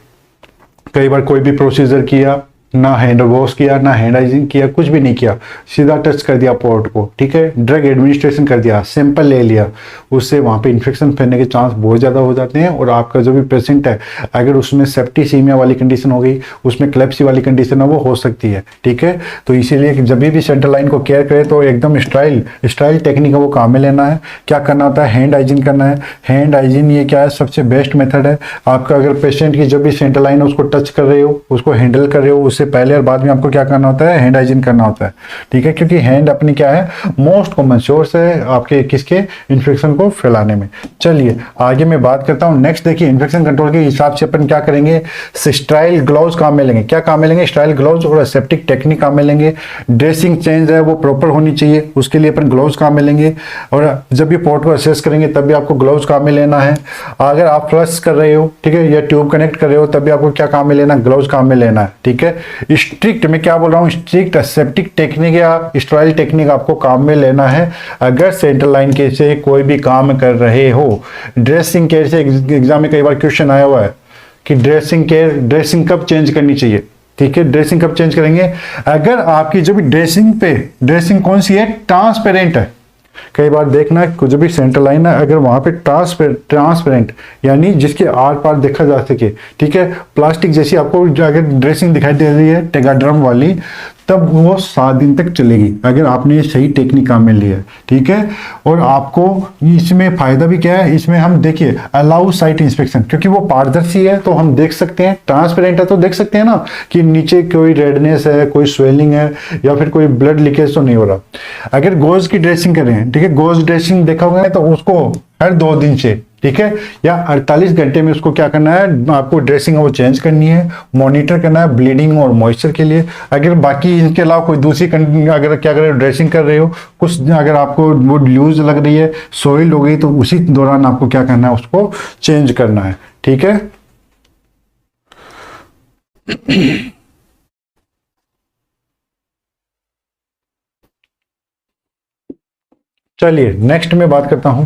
कई बार कोई भी प्रोसीजर किया, ना हैंड वॉश किया, ना हैंड हाइजीन किया, कुछ भी नहीं किया, सीधा टच कर दिया पोर्ट को, ठीक है। ड्रग एडमिनिस्ट्रेशन कर दिया, सैंपल ले लिया, उससे वहाँ पे इन्फेक्शन फैलने के चांस बहुत ज़्यादा हो जाते हैं। और आपका जो भी पेशेंट है, अगर उसमें सेप्टिसीमिया वाली कंडीशन हो गई, उसमें क्लेप्सी वाली कंडीशन है वो हो सकती है, ठीक है। तो इसीलिए जब भी सेंट्रल लाइन को केयर करें तो एकदम स्टाइल टेक्निक है वो काम में लेना है। क्या करना होता है, हैंड हाइजीन करना है। हैंड हाइजीन ये क्या है, सबसे बेस्ट मेथड है आपका। अगर पेशेंट की जो भी सेंट्रल लाइन है उसको टच कर रहे हो, उसको हैंडल कर रहे हो, उससे पहले और बाद में आपको क्या करना होता है, हैंड हाइजीन करना होता है, ठीक है। क्योंकि हैंड अपनी क्या है, मोस्ट कॉमन सोर्स है आपके किसके, इन्फेक्शन को फैलाने में। चलिए आगे मैं बात करता हूं। नेक्स्ट देखिए, इन्फेक्शन कंट्रोल के हिसाब से अपन क्या करेंगे, स्टेराइल ग्लव्स काम में लेंगे। क्या काम में लेंगे, स्टेराइल ग्लव्स और एसेप्टिक टेक्निक काम में लेंगे। ड्रेसिंग चेंज है वो प्रॉपर होनी चाहिए, उसके लिए अपन ग्लव्स काम में लेंगे। और जब भी पोर्ट को असेस करेंगे तब भी आपको ग्लव्स काम में लेना है। अगर आप फ्लश कर रहे हो, ठीक है, या ट्यूब कनेक्ट कर रहे हो, तब भी आपको क्या काम में लेना, ग्लव्स काम में लेना है, ठीक है। स्ट्रिक्ट, मैं क्या बोल रहा हूँ, स्ट्रिक्ट एसेप्टिक टेक्निक या स्टेराइल टेक्निक आपको काम में लेना है अगर सेंट्रल लाइन के से कोई भी काम कर रहे हो। ड्रेसिंग केयर से एग्जाम में कई बार क्वेश्चन आया हुआ है कि ड्रेसिंग कब चेंज करनी चाहिए, ठीक है। ड्रेसिंग कब चेंज करेंगे, अगर आपकी जो भी ड्रेसिंग कौन सी है, ट्रांसपेरेंट है। कई बार देखना कुछ भी सेंट्रल लाइन है, अगर वहां पे ट्रांसपेरेंट यानी जिसके आर पार देखा जा सके, ठीक है, प्लास्टिक जैसी आपको अगर ड्रेसिंग दिखाई दे रही है टेगाड्रम वाली, तब वो 7 दिन तक चलेगी अगर आपने सही टेक्निक काम में लिया है, ठीक है। और आपको इसमें फायदा भी क्या है, इसमें हम देखिए अलाउ साइट इंस्पेक्शन, क्योंकि वो पारदर्शी है तो हम देख सकते हैं, ट्रांसपेरेंट है तो देख सकते हैं ना कि नीचे कोई रेडनेस है, कोई स्वेलिंग है, या फिर कोई ब्लड लीकेज तो नहीं हो रहा। अगर गोज की ड्रेसिंग करें, ठीक है, गोज ड्रेसिंग देखा होगा तो उसको हर 2 दिन से, ठीक है, या 48 घंटे में उसको क्या करना है, आपको ड्रेसिंग वो चेंज करनी है, मॉनिटर करना है ब्लीडिंग और मॉइस्चर के लिए। अगर बाकी इनके अलावा कोई दूसरी अगर क्या कर रहे हो, ड्रेसिंग कर रहे हो, कुछ अगर आपको वो लूज लग रही है, सोइल हो गई, तो उसी दौरान आपको क्या करना है, उसको चेंज करना है, ठीक है। चलिए नेक्स्ट में बात करता हूं।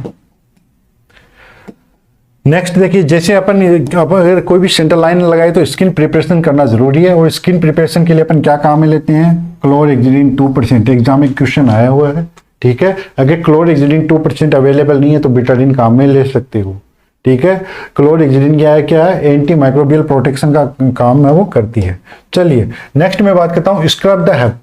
नेक्स्ट देखिए, जैसे अपन अगर कोई भी सेंट्रल लाइन लगाए तो स्किन प्रिपरेशन करना जरूरी है। और स्किन प्रिपरेशन के लिए अपन क्या काम में लेते हैं, क्लोरहेक्सिडिन 2%। एग्जाम में क्वेश्चन आया हुआ है, ठीक है। अगर क्लोरहेक्सिडिन 2% अवेलेबल नहीं है तो बिटाडिन काम में ले सकते हो, ठीक है। क्लोरहेक्सिडिन क्या है, एंटी माइक्रोबियल प्रोटेक्शन का काम है वो करती है। चलिए नेक्स्ट में बात करता हूँ, स्क्रब द हेप।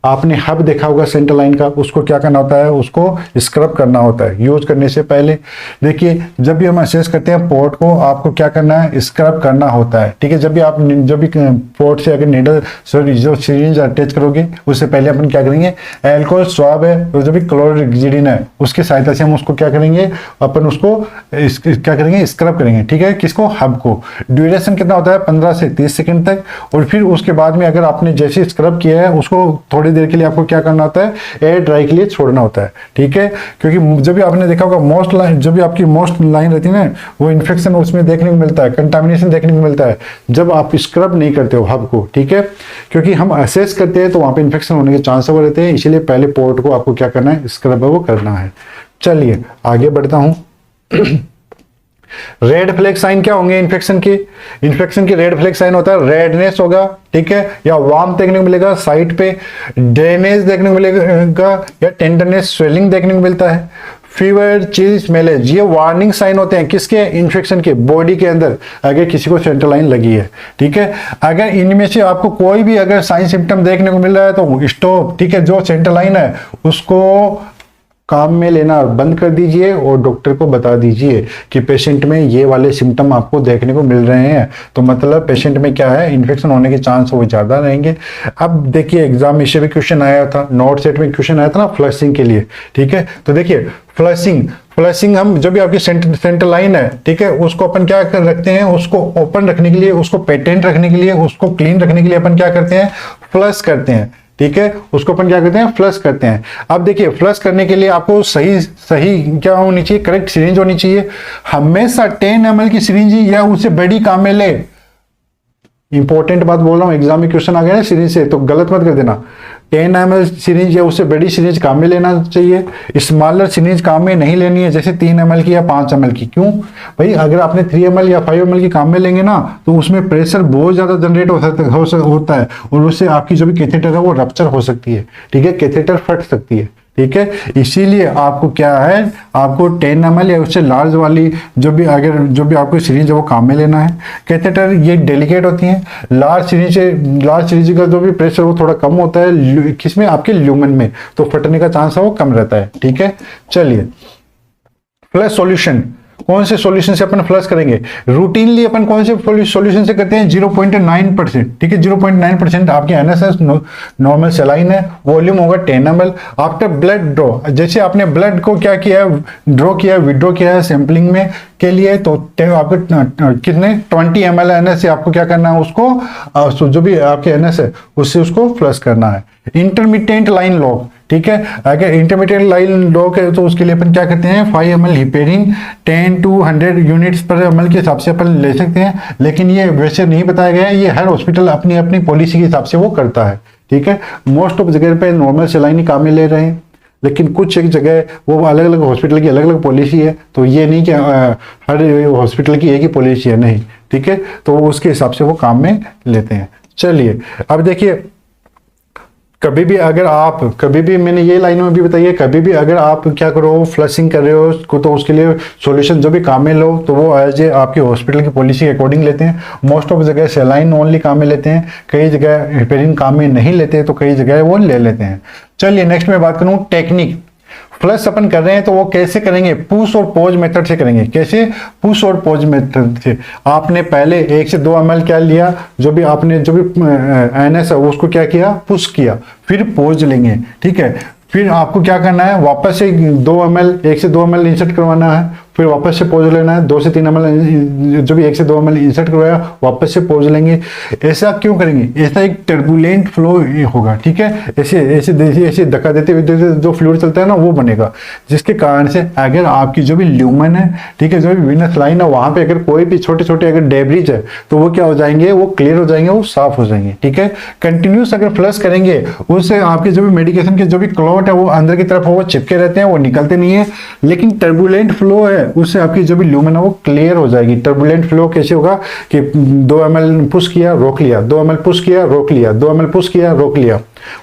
आपने हब देखा होगा सेंट्रल लाइन का, उसको क्या करना होता है, उसको स्क्रब करना होता है यूज करने से पहले। देखिए जब भी हम असेस करते हैं पोर्ट को, आपको क्या करना है, स्क्रब करना होता है, ठीक है। जब भी पोर्ट से अगर नीडल जो सिरिंज अटैच करोगे उससे पहले अपन क्या करेंगे, एल्कोहल स्वाब है और जो भी क्लोरोक्सीडीन है उसकी सहायता से हम उसको क्या करेंगे, अपन उसको क्या करेंगे, स्क्रब करेंगे, ठीक है। किसको, हब को। ड्यूरेशन कितना होता है, 15 से 30 सेकंड तक। और फिर उसके बाद में अगर आपने जैसे स्क्रब किया है उसको थोड़ी देर के लिए आपको क्या करना होता है, एयर ड्राई के लिए छोड़ना होता है, ठीक है। क्योंकि जब भी आपने देखा होगा मोस्ट लाइन, जब भी आपकी मोस्ट लाइन रहती है ना, वो इन्फेक्शन उसमें देखने को मिलता है, कंटामिनेशन देखने को मिलता है जब आप स्क्रब नहीं करते हो हब को, ठीक है। क्योंकि हम असेस करते हैं तो वहां पे इन्फेक्शन होने के चांस वो रहते हैं, इसीलिए पहले पोर्ट को आपको क्या करना है, स्क्रब है वो करना है। चलिए आगे बढ़ता हूं। रेड फ्लैग साइन क्या होंगे इन्फेक्शन के, इन्फेक्शन की रेड फ्लैग साइन होता है रेडनेस होगा, ठीक है, या वार्म देखने को मिलेगा साइट पे, ड्रेनेज देखने को मिलेगा, या टेंडरनेस स्वेलिंग देखने को मिलता है, फीवर, चिल, स्मेलेज, ये वार्निंग साइन होते हैं किसके, इन्फेक्शन के, बॉडी के अंदर अगर किसी को सेंट्रल लाइन लगी है, ठीक है। अगर इनमें से आपको कोई भी अगर साइन सिम्टम देखने को मिल रहा है तो स्टॉप, ठीक है, जो सेंट्रल लाइन है उसको काम में लेना बंद कर दीजिए और डॉक्टर को बता दीजिए कि पेशेंट में ये वाले सिम्टम आपको देखने को मिल रहे हैं, तो मतलब पेशेंट में क्या है, इन्फेक्शन होने के चांस वो ज़्यादा रहेंगे। अब देखिए एग्जाम में से भी क्वेश्चन आया था, नोट सेट में क्वेश्चन आया था ना फ्लशिंग के लिए, ठीक है। तो देखिए फ्लशिंग हम जब भी आपकी सेंट्रल लाइन है, ठीक है, उसको अपन क्या कर रखते हैं, उसको ओपन रखने के लिए, उसको पेटेंट रखने के लिए, उसको क्लीन रखने के लिए अपन क्या करते हैं, फ्लश करते हैं, ठीक है। उसको अपन क्या करते हैं, फ्लश करते हैं। अब देखिए फ्लश करने के लिए आपको सही क्या होनी चाहिए, करेक्ट सिरिंज होनी चाहिए। हमेशा 10 ml की सिरिंज या उससे बड़ी काम में ले। इंपॉर्टेंट बात बोल रहा हूं, एग्जाम में क्वेश्चन आ गया ना सिरिंज से, तो गलत मत कर देना। 10 ml सिरिंज या उससे बड़ी सिरिंज काम में लेना चाहिए। स्मॉलर सिरिंज काम में नहीं लेनी है, जैसे 3 ml की या 5 ml की। क्यों भाई, अगर आपने 3 ml या 5 ml की काम में लेंगे ना तो उसमें प्रेशर बहुत ज्यादा जनरेट होता है और उससे आपकी जो भी कैथेटर है वो रप्चर हो सकती है, ठीक है, कैथेटर फट सकती है, ठीक है। इसीलिए आपको क्या है, आपको 10 ml या उससे लार्ज वाली जो भी आपको सिरिंज है वो काम में लेना है। कैथेटर ये डेलिकेट होती हैं, लार्ज सिरिंज का जो भी प्रेशर वो थोड़ा कम होता है, किसमें, आपके ल्यूमेन में, तो फटने का चांस है वो कम रहता है, ठीक है। चलिए फ्लश सॉल्यूशन, कौन से सॉल्यूशन से अपन फ्लश करेंगे, रूटीनली अपन कौन से सॉल्यूशन से करते हैं, 0.9%, ठीक है, 0.9% आपके एनएसएस नॉर्मल सलाइन है, वॉल्यूम होगा 10 ml। आफ्टर ब्लड ड्रॉ, जैसे आपने ब्लड को क्या किया है, ड्रॉ किया है, विड्रॉ किया है सैंपलिंग में के लिए, तो आपको कितने 20 ml एनएस से आपको क्या करना है, उसको जो भी आपके एनएस है उससे उसको फ्लश करना है। इंटरमीडिएट लाइन लॉक, ठीक है, अगर इंटरमीडिएट लाइन लॉक है तो उसके लिए अपन क्या करते हैं, 5 ml हिपेरिन 10 to 100 यूनिट्स पर ml के हिसाब से अपन ले सकते हैं, लेकिन ये वैसे नहीं बताया गया है, ये हर हॉस्पिटल अपनी अपनी पॉलिसी के हिसाब से वो करता है, ठीक है। मोस्ट ऑफ जगह पे नॉर्मल सलाइन ही काम में ले रहे हैं, लेकिन कुछ एक जगह वो अलग अलग हॉस्पिटल की अलग अलग पॉलिसी है, तो ये नहीं कि हर हॉस्पिटल की एक ही पॉलिसी है, नहीं, ठीक है, तो उसके हिसाब से वो काम में लेते हैं। चलिए अब देखिए, कभी भी मैंने ये लाइनों में भी बताइए, कभी भी अगर आप क्या करो, फ्लशिंग कर रहे हो तो उसके लिए सॉल्यूशन जो भी काम में लो तो वो एज ए आपके हॉस्पिटल की पॉलिसी के अकॉर्डिंग लेते हैं। मोस्ट ऑफ जगह सेलाइन ओनली काम में लेते हैं, कई जगह हिपेरिन काम में नहीं लेते, तो कई जगह वो ले लेते हैं। चलिए नेक्स्ट मैं बात करूँ टेक्निक। फ्लश अपन कर रहे हैं तो वो कैसे करेंगे, पुश और पोज मेथड से करेंगे। कैसे, पुश और पोज मेथड से। आपने पहले 1 से 2 ml क्या लिया, जो भी एनएस है उसको क्या किया, पुश किया, फिर पोज लेंगे, ठीक है। फिर आपको क्या करना है, वापस से 1 से 2 ml इंसर्ट करवाना है, फिर वापस से पोज लेना है, 2 से 3 ml जो भी 1 से 2 ml इंसर्ट करवाया वापस से पोज लेंगे। ऐसा क्यों करेंगे, ऐसा एक टर्बुलेंट फ्लो होगा, ठीक है, ऐसे धक्का देते हुए जो फ्लूइड चलता है ना वो बनेगा, जिसके कारण से अगर आपकी जो भी ल्यूमन है, ठीक है, जो भी वीनस लाइन है, वहां पे अगर कोई भी छोटे छोटे अगर डेब्रिज है तो वो क्या हो जाएंगे, वो क्लियर हो जाएंगे, वो साफ हो जाएंगे, ठीक है। कंटिन्यूस अगर फ्लश करेंगे उससे आपके जो भी मेडिकेशन के जो भी क्लॉट है वो अंदर की तरफ वो चिपके रहते हैं, वो निकलते नहीं है। लेकिन टर्बुलेंट फ्लो है उससे आपकी जो भी ल्यूमेन है वो क्लियर हो जाएगी। टर्बुलेंट फ्लो कैसे होगा कि 2 ml पुश किया, रोक लिया, 2 ml पुश किया, रोक लिया, 2 ml पुश किया, रोक लिया,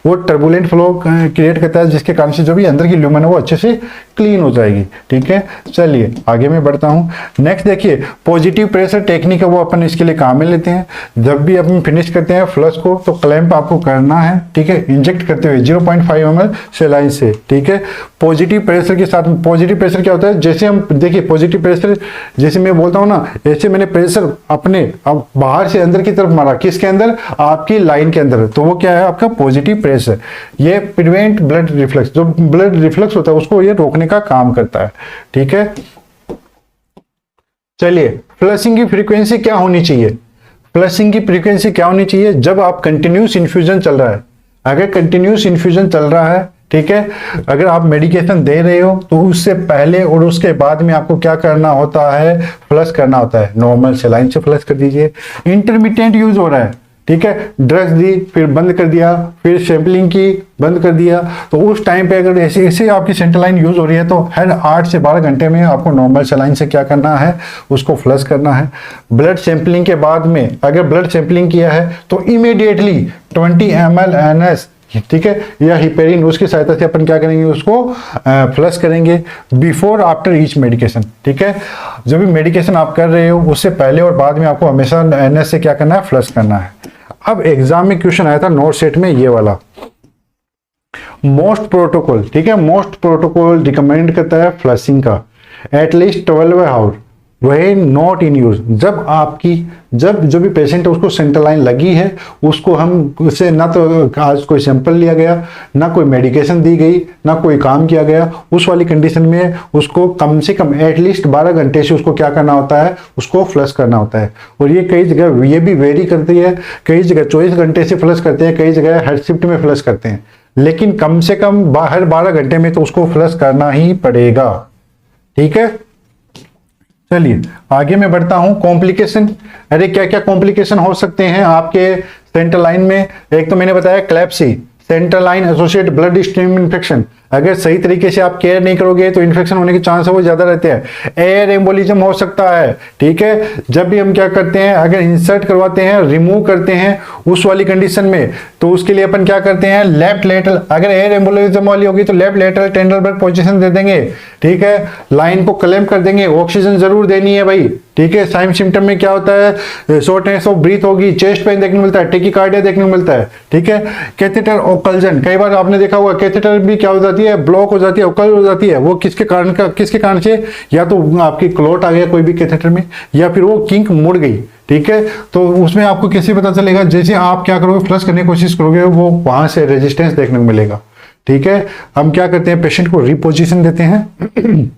वो टर्बुलेंट फ्लो क्रिएट करता है, जिसके कारण से जो भी अंदर की ल्यूमेन है वो अच्छे से क्लीन हो जाएगी। ठीक है, चलिए आगे मैं बढ़ता हूँ। नेक्स्ट देखिए, पॉजिटिव प्रेशर टेक्निक है वो अपन इसके लिए काम में लेते हैं। जब भी अपन फिनिश करते हैं फ्लश को तो क्लैंप आपको करना है। ठीक है, इंजेक्ट करते हुए 0.5 ml सेलाइन से। ठीक है, पॉजिटिव प्रेशर के साथ, पॉजिटिव प्रेशर क्या होता है, जैसे हम देखिए पॉजिटिव प्रेशर जैसे मैं बोलता हूँ ना, ऐसे मैंने प्रेशर अपने अब बाहर से अंदर की तरफ मारा, किसके अंदर, आपकी लाइन के अंदर, तो वो क्या है आपका पॉजिटिव प्रेशर। ये प्रिवेंट ब्लड रिफ्लक्स, जो ब्लड रिफ्लक्स होता है उसको ये रोकने का काम करता है। ठीक है, चलिए फ्लशिंग की फ्रीक्वेंसी क्या होनी चाहिए। फ्लशिंग की फ्रीक्वेंसी क्या होनी चाहिए, जब आप कंटिन्यूस इन्फ्यूजन चल रहा है, अगर कंटिन्यूस इन्फ्यूजन चल रहा है, ठीक है, अगर आप मेडिकेशन दे रहे हो तो उससे पहले और उसके बाद में आपको क्या करना होता है, फ्लश करना होता है। नॉर्मल सेलाइन से फ्लश कर दीजिए। इंटरमिटेंट यूज हो रहा है, ठीक है, ड्रग्स दी फिर बंद कर दिया, फिर सैंपलिंग की बंद कर दिया, तो उस टाइम पे अगर ऐसे ऐसे आपकी सेंट्रल लाइन यूज हो रही है तो हर 8 से 12 घंटे में आपको नॉर्मल सेलाइन से क्या करना है, उसको फ्लश करना है। ब्लड सैंपलिंग के बाद में अगर ब्लड सैंपलिंग किया है तो इमीडिएटली 20 ml NS, ठीक है, या हिपेरिन, उसकी सहायता से अपन क्या करेंगे, उसको फ्लश करेंगे बिफोर आफ्टर ईच मेडिकेशन। ठीक है, जो भी मेडिकेशन आप कर रहे हो उससे पहले और बाद में आपको हमेशा NS से क्या करना है, फ्लश करना है। अब एग्जाम में क्वेश्चन आया था नोट सेट में ये वाला, मोस्ट प्रोटोकॉल, ठीक है, मोस्ट प्रोटोकॉल रिकमेंड करता है फ्लशिंग का एटलीस्ट 12 आवर वही नॉट इन यूज। जब आपकी जो भी पेशेंट है उसको सेंट्रल लाइन लगी है, उसको हम उससे ना तो आज कोई सैंपल लिया गया, ना कोई मेडिकेशन दी गई, ना कोई काम किया गया, उस वाली कंडीशन में उसको कम से कम एटलीस्ट 12 घंटे से उसको क्या करना होता है, उसको फ्लश करना होता है। और ये कई जगह ये भी वेरी करती है, कई जगह 24 घंटे से फ्लश करते हैं, कई जगह हर शिफ्ट में फ्लश करते हैं, लेकिन कम से कम हर 12 घंटे में तो उसको फ्लश करना ही पड़ेगा। ठीक है, चलिए आगे मैं बढ़ता हूं। कॉम्प्लिकेशन, अरे क्या क्या कॉम्प्लिकेशन हो सकते हैं आपके सेंट्रल लाइन में। एक तो मैंने बताया CLABSI, central line associated bloodstream infection. अगर सही तरीके से आप केयर नहीं करोगे तो इन्फेक्शन होने के चांस है वो ज्यादा रहते हैं। एयर एम्बोलिज्म हो सकता है। ठीक है, जब भी हम क्या करते हैं, अगर इंसर्ट करवाते हैं, रिमूव करते हैं उस वाली कंडीशन में, तो उसके लिए अपन क्या करते हैं, लेफ्ट लेटरल, अगर एयर एम्बोलिज्म वाली होगी तो लेफ्ट लेटरल टेंडरबर्ग पोजीशन दे देंगे। ठीक है, लाइन को क्लैंप कर देंगे, ऑक्सीजन जरूर देनी है भाई। ठीक है, साइन सिम्टम में क्या होता है, शॉर्टनेस ऑफ ब्रीथ होगी, चेस्ट पेन देखने को मिलता है, टेकिकार्डिया देखने को मिलता है। ठीक है, कैथेटर ओकल्जन, कई बार आपने देखा होगा कैथेटर भी क्या हो जाती है, ब्लॉक हो जाती है, ओकल हो जाती है। वो किसके कारण से, या तो आपकी क्लॉट आ गया कोई भी कैथेटर में, या फिर वो किंक मुड़ गई। ठीक है, तो उसमें आपको कैसे पता चलेगा, जैसे आप क्या करोगे, फ्लश करने की कोशिश करोगे, वो वहां से रेजिस्टेंस देखने को मिलेगा। ठीक है, हम क्या करते हैं, पेशेंट को रिपोजिशन देते हैं,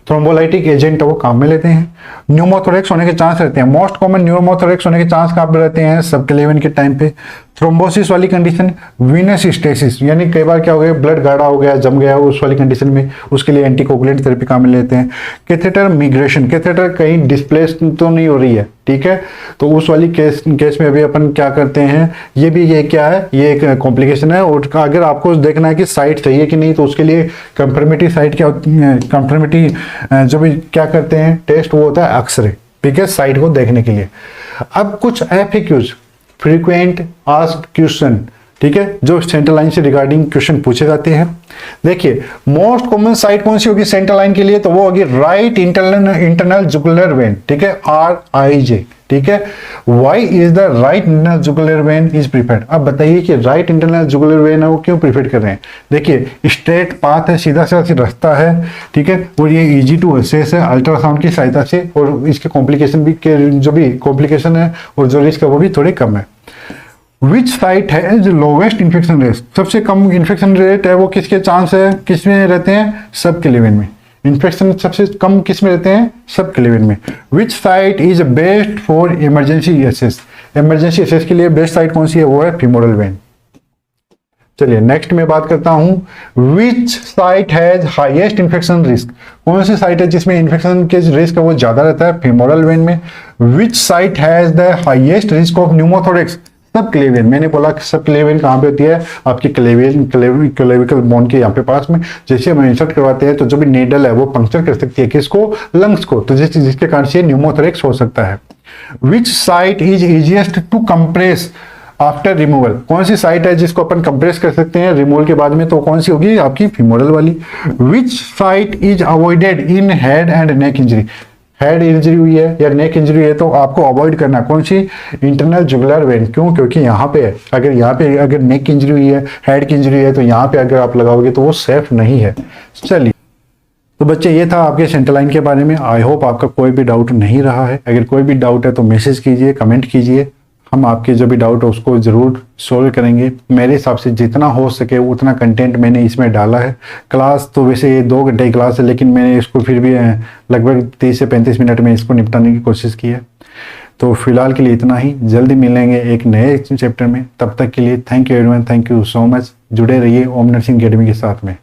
थ्रोम्बोलाइटिक एजेंट वो काम में लेते हैं। न्यूमोथोरेक्स होने के चांस रहते हैं, मोस्ट कॉमन न्यूमोथोरेक्स होने के चांस कहाँ पे रहते हैं, सबक्लेवियन के टाइम पे। थ्रोम्बोसिस वाली कंडीशन, वीनस स्टेसिस, यानी कई बार क्या हो गया, ब्लड गाढ़ा हो गया, जम गया, उस वाली कंडीशन में उसके लिए एंटीकोगुलेंट थेरेपी काम में लेते हैं। कैथेटर मिग्रेशन, कैथेटर कहीं डिस्प्लेस तो नहीं हो रही है, ठीक है, तो उस वाली केस में भी अपन क्या करते हैं, ये भी ये क्या है, ये एक कॉम्प्लिकेशन है। और अगर आपको देखना है कि साइट चाहिए कि नहीं, तो उसके लिए कंफर्मेटिव साइट क्या होती है, कंफर्मेटिव जो भी क्या करते हैं टेस्ट, वो होता है एक्सरे। ठीक है, साइट को देखने के लिए। अब कुछ एफएक्यूज, फ्रीक्वेंट आस्क्ड क्वेश्चन, ठीक है, जो सेंट्रल लाइन से रिगार्डिंग क्वेश्चन पूछे जाते हैं। देखिए मोस्ट कॉमन साइट कौन सी होगी सेंट्रल लाइन के लिए, तो वो होगी राइट इंटरनल जुगुलर वेन। ठीक है, RIJ। ठीक है, why is the right internal jugular vein is preferred. अब बताइए कि राइट इंटरनल जुगुलर वेन है वो क्यों प्रिफर्ड कर रहे हैं। देखिए स्ट्रेट पाथ है, सीधा सीधा रास्ता है। ठीक है, और ये इजी टू असेस है अल्ट्रासाउंड की सहायता से, और इसके कॉम्प्लिकेशन भी जो भी कॉम्प्लिकेशन है और जो रिस्क है वो भी थोड़े कम है। विच साइट है लोवेस्ट इन्फेक्शन रेट, सबसे कम इन्फेक्शन रेट है वो किसके चांस है, किसमें रहते हैं, सबक्लेवियन में। इन्फेक्शन सबसे कम किस में रहते हैं, सबक्लेवियन में। Which site is best for emergency access, emergency access के लिए बेस्ट साइट कौन सी है, वो है फीमोरल वेन। चलिए नेक्स्ट मैं बात करता हूं, विच site has highest infection risk, कौन सी साइट है जिसमें इन्फेक्शन के रिस्क है वो ज्यादा रहता है, फीमोरल वेन में। Which site has the highest risk of pneumothorax, subclavian. मैंने बोला कि सबक्लेवियन कहाँ पे होती है, आपकी क्लेविकल बोन के यहाँ पे पास में। जैसे हम इंसर्ट करवाते हैं तो जो भी नेडल है वो पंक्चर कर सकती है किसको, लंग्स को, तो जिसके कारण से न्यूमोथोरेक्स हो सकता है। Which site is easiest to compress, after removal, कौन सी साइट है जिसको अपन कंप्रेस कर सकते हैं रिमूवल के बाद में, तो कौन सी होगी आपकी फीमोरल वाली। विच site is avoided in head and neck injury, head injury हुई है या नेक इंजरी है तो आपको अवॉइड करना कौन सी, इंटरनल जुगुलर वेन। क्यों, क्योंकि यहाँ पे अगर नेक इंजरी हुई है, हेड की इंजरी है, तो यहाँ पे अगर आप लगाओगे तो वो सेफ नहीं है। चलिए, तो बच्चे ये था आपके सेंटर लाइन के बारे में। आई होप आपका कोई भी डाउट नहीं रहा है। अगर कोई भी डाउट है तो मैसेज कीजिए, कमेंट कीजिए, हम आपके जो भी डाउट है उसको ज़रूर सोल्व करेंगे। मेरे हिसाब से जितना हो सके उतना कंटेंट मैंने इसमें डाला है। क्लास तो वैसे ये 2 घंटे की क्लास है, लेकिन मैंने इसको फिर भी लगभग 30 से 35 मिनट में इसको निपटाने की कोशिश की है। तो फिलहाल के लिए इतना ही, जल्दी मिलेंगे एक नए चैप्टर में। तब तक के लिए thank you everyone, thank you so much. जुड़े रहिए ओम नर्सिंग अकेडमी के साथ में।